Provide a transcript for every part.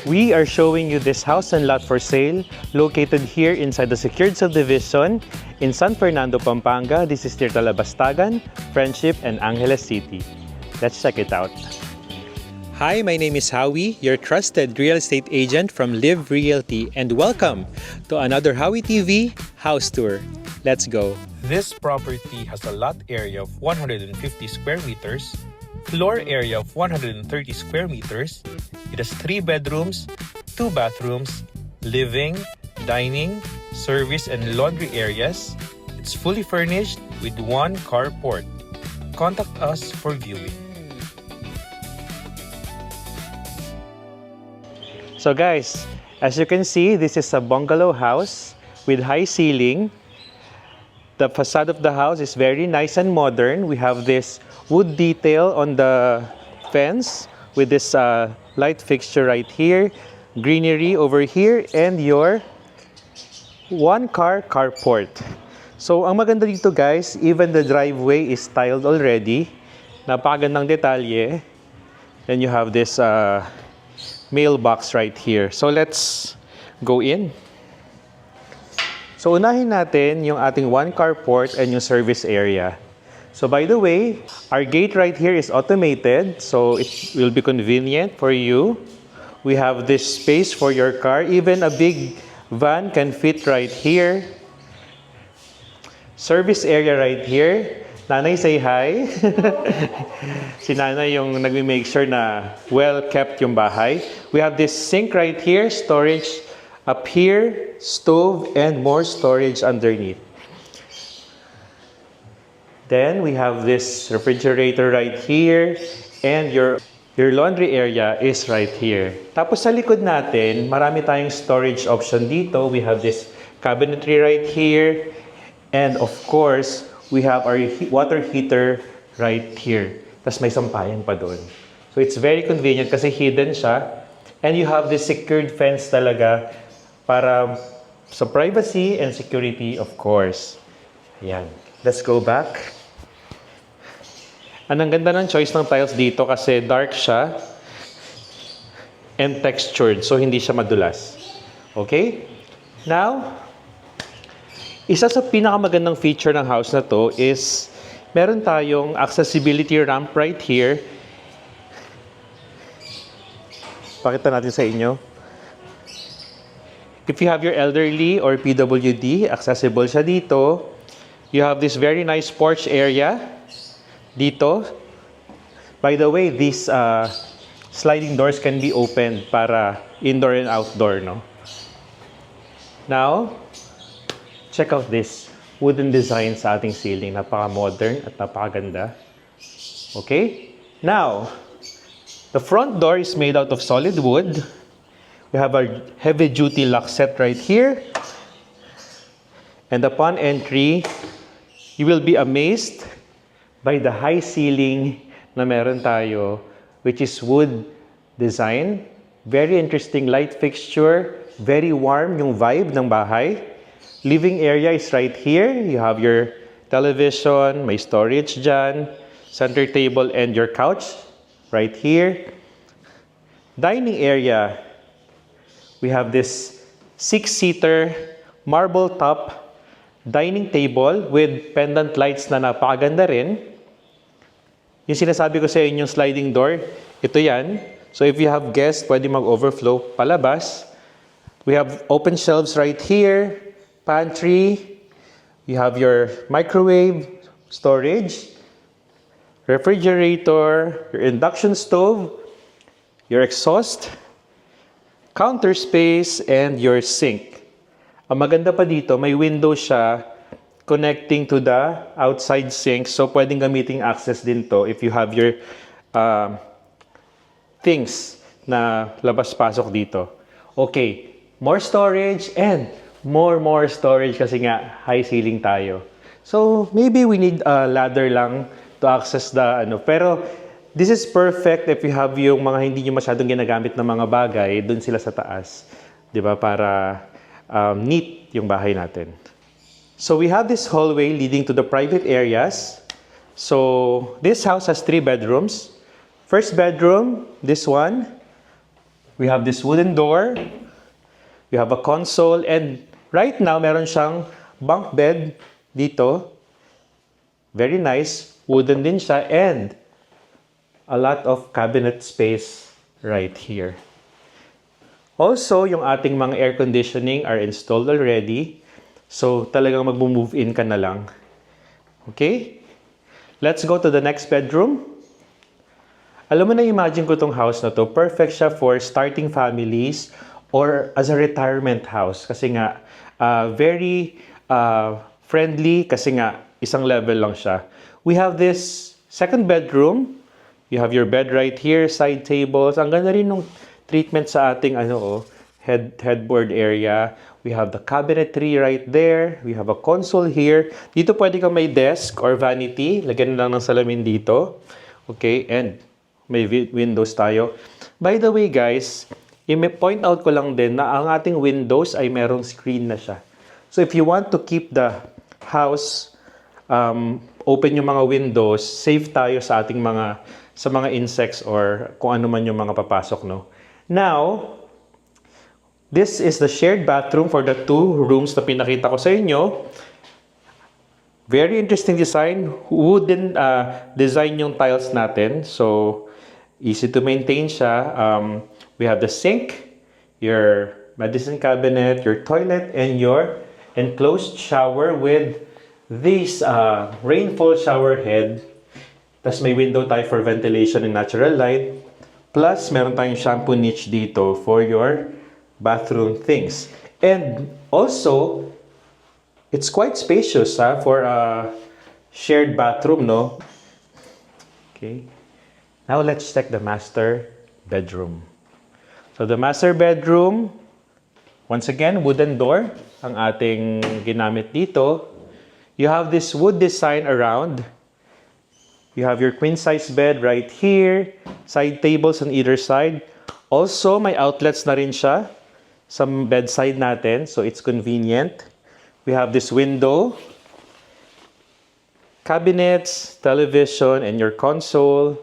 We are showing you this house and lot for sale located here inside the secured subdivision in San Fernando, Pampanga. This is near Talabastagan, Friendship, and Angeles City. Let's check it out. Hi, my name is Howie, your trusted real estate agent from Live Realty, and welcome to another Howie TV house tour. Let's go. This property has a lot area of 150 square meters, floor area of 130 square meters. It has 3 bedrooms, 2 bathrooms, living, dining, service, and laundry areas. It's fully furnished with 1 carport. Contact us for viewing. So guys, as you can see, this is a bungalow house with high ceiling. The facade of the house is very nice and modern. We have this wood detail on the fence with this light fixture right here, greenery over here, and your 1-car carport. So ang maganda dito guys, even the driveway is tiled already. Napakagandang detalye. Then you have this mailbox right here. So let's go in. So unahin natin yung ating 1-car port and yung service area. So by the way, our gate right here is automated, so it will be convenient for you. We have this space for your car. Even a big van can fit right here. Service area right here. Nanay, say hi. Si Nanay yung nag-make sure na well-kept yung bahay. We have this sink right here, storage up here, stove, and more storage underneath. Then we have this refrigerator right here, and your laundry area is right here. Tapos sa likod natin, marami tayong storage option dito. We have this cabinetry right here, and of course, we have our water heater right here. Tapos may sampayan pa doon. So it's very convenient kasi hidden siya, and you have this secured fence talaga para sa privacy and security, of course. Ayan. Let's go back. Ang ganda ng choice ng tiles dito kasi dark siya and textured, so hindi siya madulas. Okay? Now, isa sa pinakamagandang feature ng house na to is meron tayong accessibility ramp right here. Pakita natin sa inyo. If you have your elderly or PWD, accessible siya dito. You have this very nice porch area dito. By the way, these sliding doors can be opened para indoor and outdoor, no? Now, check out this wooden design sa ating ceiling. Napaka-modern at napakaganda. Okay? Now, the front door is made out of solid wood. We have our heavy-duty lock set right here. And upon entry, you will be amazed by the high ceiling na meron tayo, which is wood design. Very interesting light fixture. Very warm yung vibe ng bahay. Living area is right here. You have your television, may storage dyan, center table, and your couch right here. Dining area. We have this 6-seater marble top dining table with pendant lights na napakaganda rin. Yung sinasabi ko sa inyo yung sliding door, ito yan. So if you have guests, pwede mag-overflow palabas. We have open shelves right here, pantry. You have your microwave, storage, refrigerator, your induction stove, your exhaust, counter space, and your sink. Ang maganda pa dito, may window siya connecting to the outside sink. So, pwedeng gamiting access din to if you have your things na labas-pasok dito. Okay, more storage and more storage kasi nga high ceiling tayo. So, maybe we need a ladder lang to access the Pero, this is perfect if you have yung mga hindi nyo masyadong ginagamit na mga bagay, dun sila sa taas. Diba? Para neat yung bahay natin. So we have this hallway leading to the private areas. So this house has 3 bedrooms. First bedroom, this one. We have this wooden door. We have a console. And right now, meron siyang bunk bed dito. Very nice. Wooden din siya. And a lot of cabinet space right here. Also, yung ating mga air conditioning are installed already. So, talagang mag-move in ka na lang. Okay? Let's go to the next bedroom. Alam mo na, imagine ko tong house na to. Perfect siya for starting families or as a retirement house. Kasi nga, very friendly kasi nga, isang level lang siya. We have this second bedroom. You have your bed right here, side tables. Ang ganda rin nung treatment sa ating headboard area. We have the cabinetry right there. We have a console here. Dito pwede kang may desk or vanity. Lagyan lang ng salamin dito. Okay, and may windows tayo. By the way guys, i-point out ko lang din na ang ating windows ay merong screen na siya. So if you want to keep the house open yung mga windows, safe tayo sa ating sa mga insects or kung ano man yung mga papasok, no? Now, this is the shared bathroom for the two rooms na pinakita ko sa inyo. Very interesting design. Wooden design yung tiles natin. So, easy to maintain siya. We have the sink, your medicine cabinet, your toilet, and your enclosed shower with this rainfall shower head. Tapos may window tayo for ventilation and natural light. Plus, meron tayong shampoo niche dito for your bathroom things. And also, it's quite spacious for a shared bathroom, no? Okay. Now, let's check the master bedroom. So, the master bedroom, once again, wooden door ang ating ginamit dito. You have this wood design around. You have your queen-size bed right here. Side tables on either side. Also, may outlets na rin siya sa bedside natin. So, it's convenient. We have this window. Cabinets, television, and your console.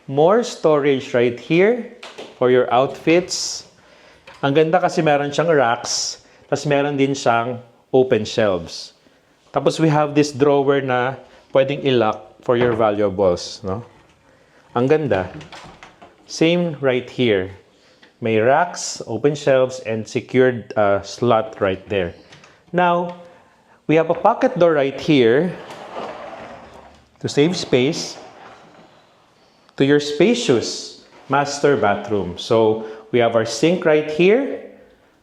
More storage right here for your outfits. Ang ganda kasi meron siyang racks. Tapos meron din siyang open shelves. Tapos we have this drawer na pwedeng i-lock for your valuables, no? Ang ganda. Same right here. May racks, open shelves, and secured slot right there. Now, we have a pocket door right here to save space to your spacious master bathroom. So, we have our sink right here.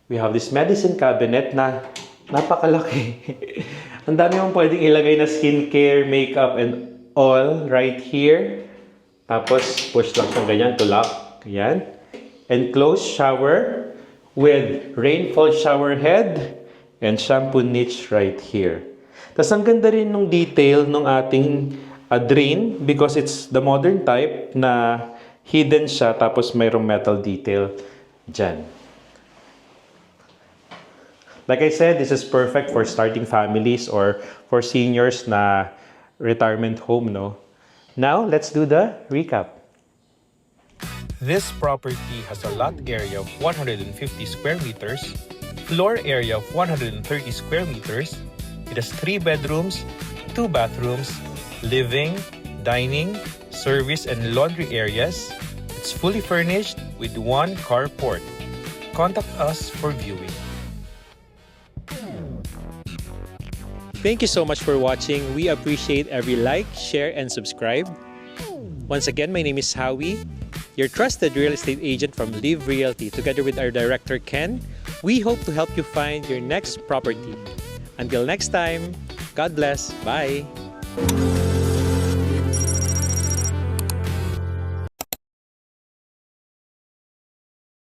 We have this medicine cabinet na napakalaki. Ang dami mong pwedeng ilagay na skincare, makeup, and all right here. Tapos, push lang siyang ganyan to lock. Ayan. Enclosed shower with rainfall shower head and shampoo niche right here. Tapos, ang ganda rin ng detail ng ating drain because it's the modern type na hidden siya tapos mayroong metal detail dyan. Like I said, this is perfect for starting families or for seniors na retirement home, no? Now, let's do the recap. This property has a lot area of 150 square meters, floor area of 130 square meters. It has 3 bedrooms, 2 bathrooms, living, dining, service, and laundry areas. It's fully furnished with 1 carport. Contact us for viewing. Thank you so much for watching. We appreciate every like, share, and subscribe. Once again, my name is Howie, your trusted real estate agent from Live Realty. Together with our director, Ken, we hope to help you find your next property. Until next time, God bless. Bye.